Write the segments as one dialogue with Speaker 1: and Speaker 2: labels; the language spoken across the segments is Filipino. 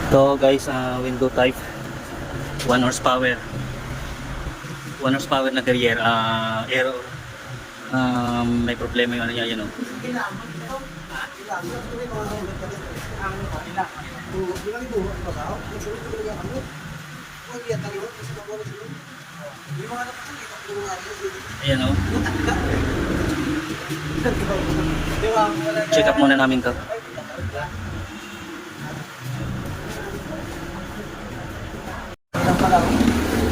Speaker 1: Ito guys, window type 1 horsepower 1 horsepower na carrier, error, may problema yung ano niya, yun o. Ayan o, check up muna namin to.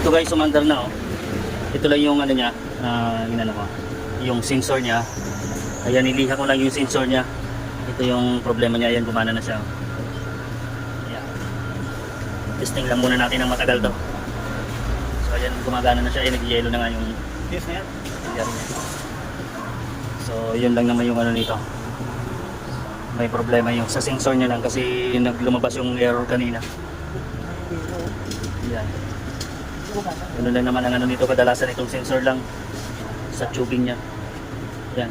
Speaker 1: Ito guys, sumandar na oh. Ito lang yung ano niya, yung sensor niya. Ayan, niliha ko lang yung sensor niya. Ito yung problema niya. Ayan, gumana na siya. Ayan. Testing lang muna natin ng matagal to. So ayan, gumagana na siya. Ayan, nag-yellow na nga yung test na yan. Ayan. So yun lang naman yung ano nito. May problema yung sa sensor niya lang kasi naglumabas yung error kanina. Ayan. Ano lang naman ang ano nito, kadalasan itong sensor lang sa tubing niya. Yan.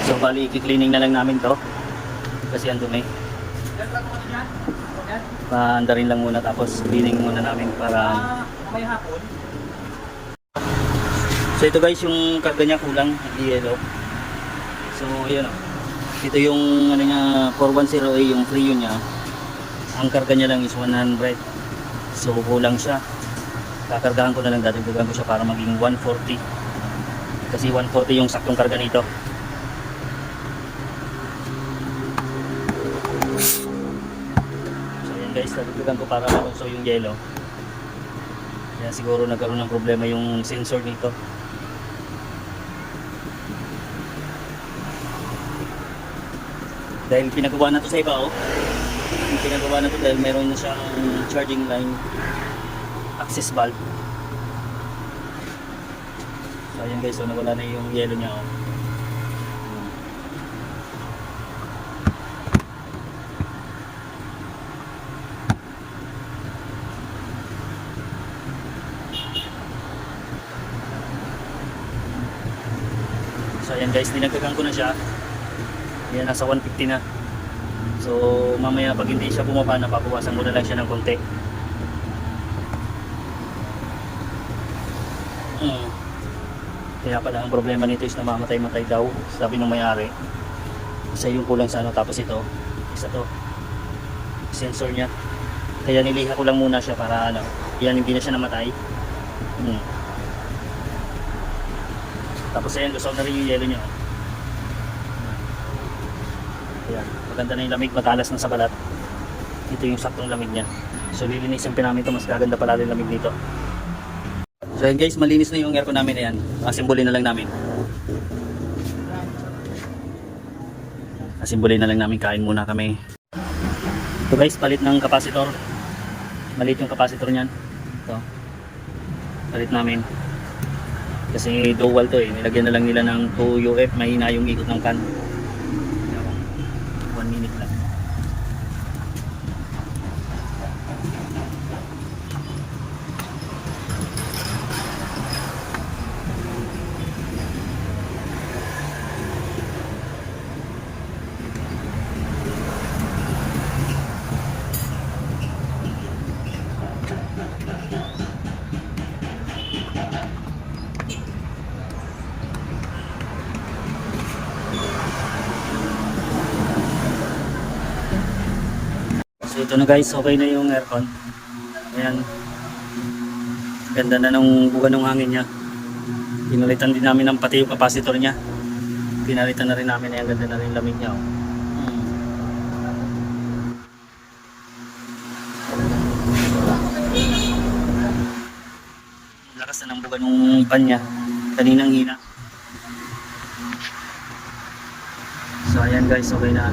Speaker 1: So bali, i-cleaning na lang namin to kasi ang dumi. Paandarin lang muna tapos cleaning muna namin para may hapon. So ito guys, yung karga niya kulang, yellow. So ayan o. Ito yung ano niya, 410A, yung Frio niya. Ang karga niya lang is 100. So kulang siya. Kakargahan ko na lang, dadagdagan ko siya para maging 140. Kasi 140 yung saktong karga nito. So yan guys, dadagdagan ko para malunso yung yellow. Kaya siguro nagkaroon ng problema yung sensor nito. Dahil pinagawa na to sa iba oh. Pinagawa na to dahil meron na siyang charging line access valve. So ayan guys, so nawala na yung yellow niya oh. So ayan guys, dinagdagan ko na siya. Ayan, nasa 150 na. So mamaya pag hindi siya bumaba, napapawasan ko na lang siya ng konti. Kaya pala ang problema nito is namamatay-matay daw, sabi ng may-ari. Isa yung kulang sa ano, tapos ito, isa to, sensor niya. Kaya niliha ko lang muna siya para ano, yan hindi na siya namatay. Tapos ayan, gusto na rin yung yellow niya. Ayan, maganda na yung lamig, matalas na sa balat. Ito yung saktong lamig niya. So lilinisin pa namin ito, mas gaganda pala yung lamig dito. So ayan guys, malinis na yung aircon namin. Ayan, asimbolin na lang namin. Asimbolin na lang namin, kain muna kami. Ito guys, palit ng capacitor. Maliit yung capacitor niyan. Ito, palit namin. Kasi dual to eh, nilagyan na lang nila ng 2 UF, mahina yung ikot ng fan. 1 minute lang. So ito na guys, okay na yung aircon. Ayan, ganda na ng buga ng hangin niya. Pinalitan din namin ng pati yung capacitor niya. Pinalitan na rin namin, ayan, ganda na rin lamig niya oh. Lakas na ng buga ng pan niya, kaninang hina. So ayan guys, okay na.